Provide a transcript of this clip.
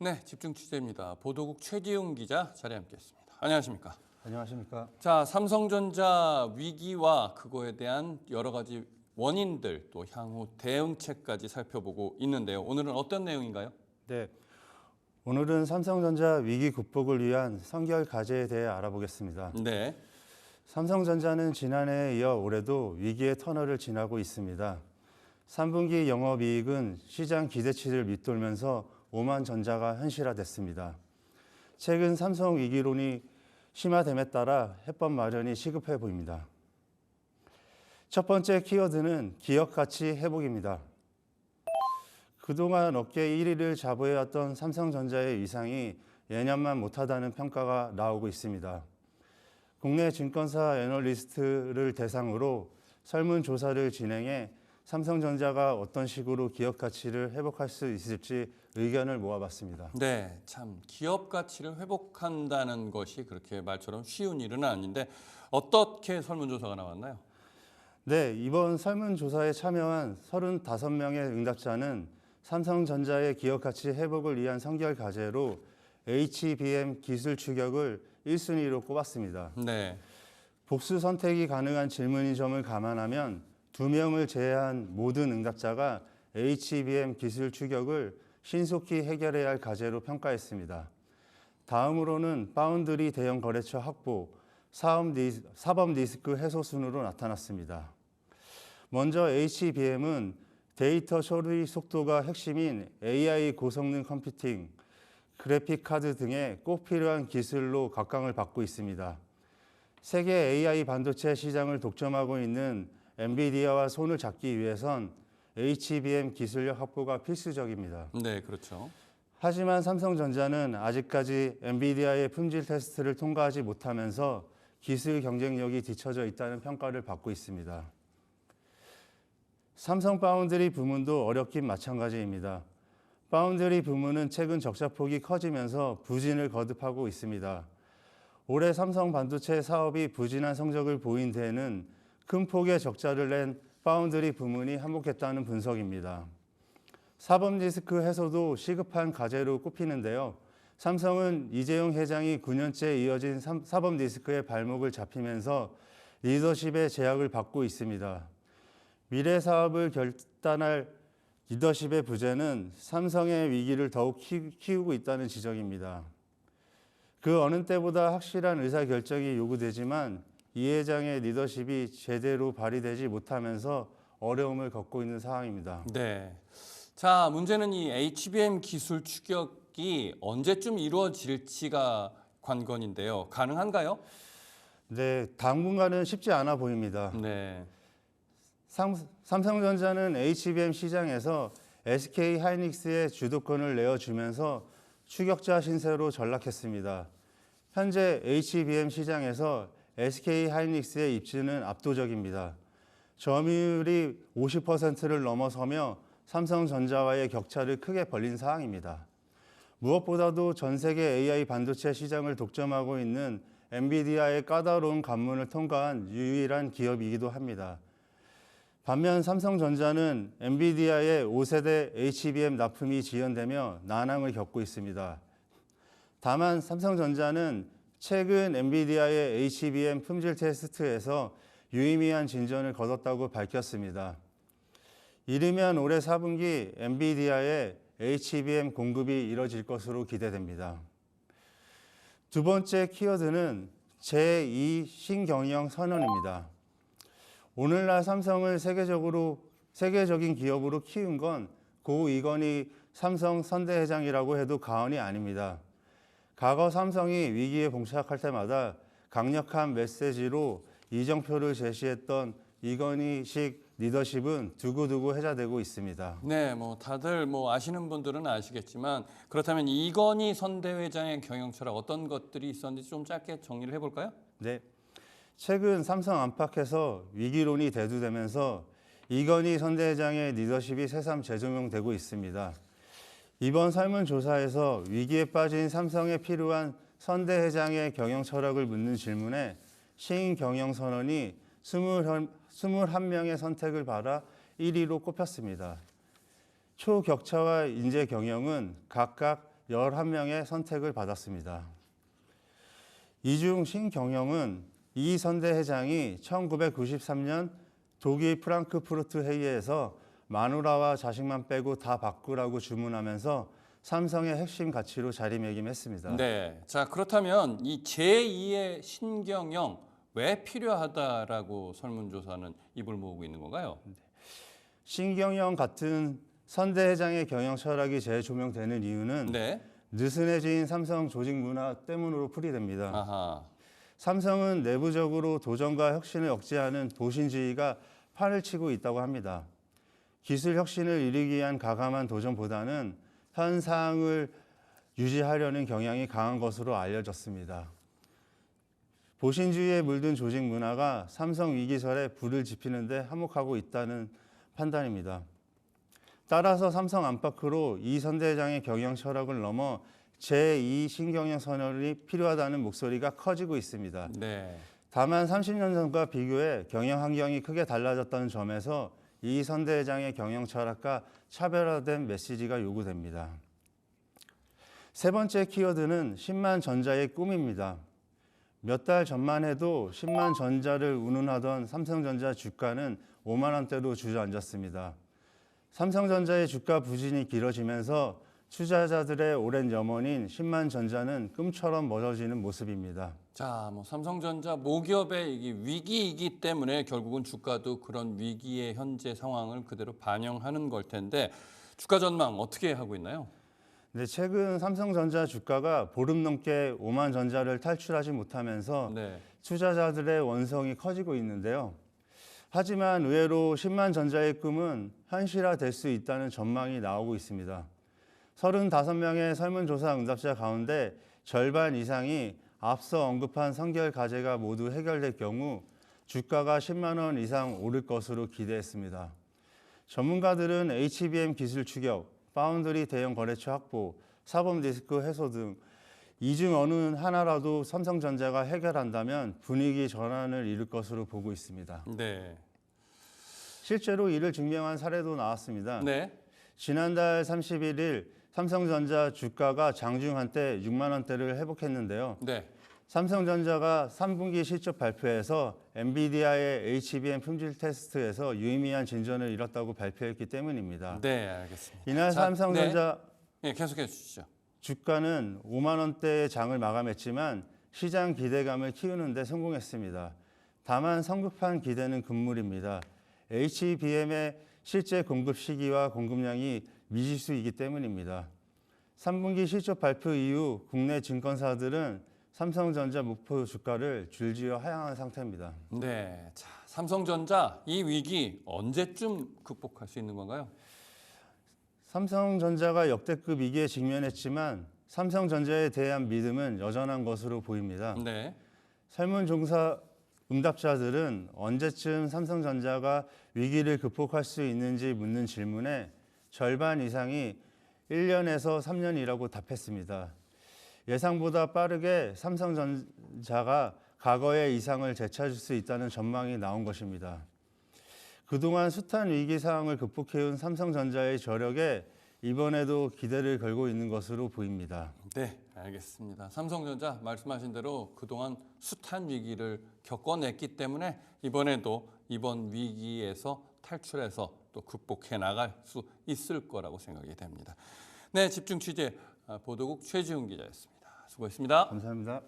네, 집중 취재입니다. 보도국 최기웅 기자 자리에 함께했습니다. 안녕하십니까? 안녕하십니까? 자, 삼성전자 위기와 그거에 대한 여러 가지 원인들 또 향후 대응책까지 살펴보고 있는데요. 오늘은 어떤 내용인가요? 네, 오늘은 삼성전자 위기 극복을 위한 선결 과제에 대해 알아보겠습니다. 네, 삼성전자는 지난해에 이어 올해도 위기의 터널을 지나고 있습니다. 3분기 영업이익은 시장 기대치를 밑돌면서 오만전자가 현실화됐습니다. 최근 삼성 위기론이 심화됨에 따라 해법 마련이 시급해 보입니다. 첫 번째 키워드는 기업 가치 회복입니다. 그동안 업계 1위를 자부해왔던 삼성전자의 위상이 예년만 못하다는 평가가 나오고 있습니다. 국내 증권사 애널리스트를 대상으로 설문조사를 진행해 삼성전자가 어떤 식으로 기업 가치를 회복할 수 있을지 의견을 모아봤습니다. 네, 참 기업 가치를 회복한다는 것이 그렇게 말처럼 쉬운 일은 아닌데 어떻게 설문조사가 나왔나요? 네, 이번 설문조사에 참여한 35명의 응답자는 삼성전자의 기업 가치 회복을 위한 선결 과제로 HBM 기술 추격을 1순위로 꼽았습니다. 네, 복수 선택이 가능한 질문인 점을 감안하면 2명을 제외한 모든 응답자가 HBM 기술 추격을 신속히 해결해야 할 과제로 평가했습니다. 다음으로는 파운드리 대형 거래처 확보, 사법 리스크 해소 순으로 나타났습니다. 먼저 HBM은 데이터 처리 속도가 핵심인 AI 고성능 컴퓨팅, 그래픽 카드 등에 꼭 필요한 기술로 각광을 받고 있습니다. 세계 AI 반도체 시장을 독점하고 있는 엔비디아와 손을 잡기 위해선 HBM 기술력 확보가 필수적입니다. 네, 그렇죠. 하지만 삼성전자는 아직까지 엔비디아의 품질 테스트를 통과하지 못하면서 기술 경쟁력이 뒤처져 있다는 평가를 받고 있습니다. 삼성 파운드리 부문도 어렵긴 마찬가지입니다. 파운드리 부문은 최근 적자폭이 커지면서 부진을 거듭하고 있습니다. 올해 삼성 반도체 사업이 부진한 성적을 보인 데에는 큰 폭의 적자를 낸 파운드리 부문이 한몫했다는 분석입니다. 사법 리스크 해소도 시급한 과제로 꼽히는데요. 삼성은 이재용 회장이 9년째 이어진 사법 리스크의 발목을 잡히면서 리더십의 제약을 받고 있습니다. 미래 사업을 결단할 리더십의 부재는 삼성의 위기를 더욱 키우고 있다는 지적입니다. 그 어느 때보다 확실한 의사결정이 요구되지만 이 회장의 리더십이 제대로 발휘되지 못하면서 어려움을 겪고 있는 상황입니다. 네. 자, 문제는 이 HBM 기술 추격이 언제쯤 이루어질지가 관건인데요. 가능한가요? 네, 당분간은 쉽지 않아 보입니다. 네. 삼성전자는 HBM 시장에서 SK 하이닉스의 주도권을 내어주면서 추격자 신세로 전락했습니다. 현재 HBM 시장에서 SK 하이닉스의 입지는 압도적입니다. 점유율이 50%를 넘어서며 삼성전자와의 격차를 크게 벌린 상황입니다. 무엇보다도 전 세계 AI 반도체 시장을 독점하고 있는 엔비디아의 까다로운 관문을 통과한 유일한 기업이기도 합니다. 반면 삼성전자는 엔비디아의 5세대 HBM 납품이 지연되며 난항을 겪고 있습니다. 다만 삼성전자는 최근 엔비디아의 HBM 품질 테스트에서 유의미한 진전을 거뒀다고 밝혔습니다. 이르면 올해 4분기 엔비디아의 HBM 공급이 이뤄질 것으로 기대됩니다. 두 번째 키워드는 제2 신경영 선언입니다. 오늘날 삼성을 세계적인 기업으로 키운 건 고 이건희 삼성 선대회장이라고 해도 과언이 아닙니다. 과거 삼성이 위기에 봉착할 때마다 강력한 메시지로 이정표를 제시했던 이건희식 리더십은 두고두고 회자되고 있습니다. 네, 다들 아시는 분들은 아시겠지만 그렇다면 이건희 선대회장의 경영 철학 어떤 것들이 있었는지 좀 짧게 정리를 해볼까요? 네, 최근 삼성 안팎에서 위기론이 대두되면서 이건희 선대회장의 리더십이 새삼 재조명되고 있습니다. 이번 설문조사에서 위기에 빠진 삼성에 필요한 선대회장의 경영 철학을 묻는 질문에 신인 경영 선언이 21명의 선택을 받아 1위로 꼽혔습니다. 초격차와 인재 경영은 각각 11명의 선택을 받았습니다. 이 중 신경영은 이선대 회장이 1993년 독일 프랑크푸르트 회의에서 마누라와 자식만 빼고 다 바꾸라고 주문하면서 삼성의 핵심 가치로 자리매김했습니다. 네. 자, 그렇다면 이 제2의 신경영 왜 필요하다라고 설문조사는 입을 모으고 있는 건가요? 신경영 같은 선대 회장의 경영 철학이 재조명되는 이유는 네. 느슨해진 삼성 조직 문화 때문으로 풀이됩니다. 아하. 삼성은 내부적으로 도전과 혁신을 억제하는 보신주의가 판을 치고 있다고 합니다. 기술 혁신을 이루기 위한 과감한 도전보다는 현 상황을 유지하려는 경향이 강한 것으로 알려졌습니다. 보신주의에 물든 조직 문화가 삼성 위기설에 불을 지피는 데 한몫하고 있다는 판단입니다. 따라서 삼성 안팎으로 이선대 회장의 경영 철학을 넘어 제2 신경영 선언이 필요하다는 목소리가 커지고 있습니다. 네. 다만 30년 전과 비교해 경영 환경이 크게 달라졌다는 점에서 이선대 회장의 경영 철학과 차별화된 메시지가 요구됩니다. 세 번째 키워드는 10만 전자의 꿈입니다. 몇 달 전만 해도 10만 전자를 운운하던 삼성전자 주가는 5만 원대로 주저앉았습니다. 삼성전자의 주가 부진이 길어지면서 투자자들의 오랜 염원인 10만 전자는 꿈처럼 멀어지는 모습입니다. 자, 뭐 삼성전자 모기업의 이게 위기이기 때문에 결국은 주가도 그런 위기의 현재 상황을 그대로 반영하는 걸 텐데 주가 전망 어떻게 하고 있나요? 네, 최근 삼성전자 주가가 보름 넘게 5만 전자를 탈출하지 못하면서 네. 투자자들의 투자자들의 원성이 커지고 있는데요. 하지만 의외로 10만 전자의 꿈은 현실화될 수 있다는 전망이 나오고 있습니다. 35명의 설문조사 응답자 가운데 절반 이상이 앞서 언급한 선결 과제가 모두 해결될 경우 주가가 10만 원 이상 오를 것으로 기대했습니다. 전문가들은 HBM 기술 추격, 파운드리 대형 거래처 확보, 사법 리스크 해소 등 이 중 어느 하나라도 삼성전자가 해결한다면 분위기 전환을 이룰 것으로 보고 있습니다. 네. 실제로 이를 증명한 사례도 나왔습니다. 네. 지난달 31일 삼성전자 주가가 장중 한때 6만 원대를 회복했는데요. 네. 삼성전자가 3분기 실적 발표에서 엔비디아의 HBM 품질 테스트에서 유의미한 진전을 이뤘다고 발표했기 때문입니다. 네, 알겠습니다. 이날 자, 삼성전자 네, 계속해 주시죠. 주가는 5만 원대의 장을 마감했지만 시장 기대감을 키우는 데 성공했습니다. 다만 성급한 기대는 금물입니다. HBM의 실제 공급 시기와 공급량이 미지수이기 때문입니다. 3분기 실적 발표 이후 국내 증권사들은 삼성전자 목표 주가를 줄지어 하향한 상태입니다. 네. 자, 삼성전자 이 위기 언제쯤 극복할 수 있는 건가요? 삼성전자가 역대급 위기에 직면했지만 삼성전자에 대한 믿음은 여전한 것으로 보입니다. 네. 설문조사 응답자들은 언제쯤 삼성전자가 위기를 극복할 수 있는지 묻는 질문에 절반 이상이 1년에서 3년이라고 답했습니다. 예상보다 빠르게 삼성전자가 과거의 이상을 되찾을 수 있다는 전망이 나온 것입니다. 그동안 숱한 위기 상황을 극복해온 삼성전자의 저력에 이번에도 기대를 걸고 있는 것으로 보입니다. 네, 알겠습니다. 삼성전자 말씀하신 대로 그동안 숱한 위기를 겪어냈기 때문에 이번에도 이번 위기에서 탈출해서 또 극복해 나갈 수 있을 거라고 생각이 됩니다. 네, 집중 취재 보도국 최지훈 기자였습니다. 수고했습니다. 감사합니다.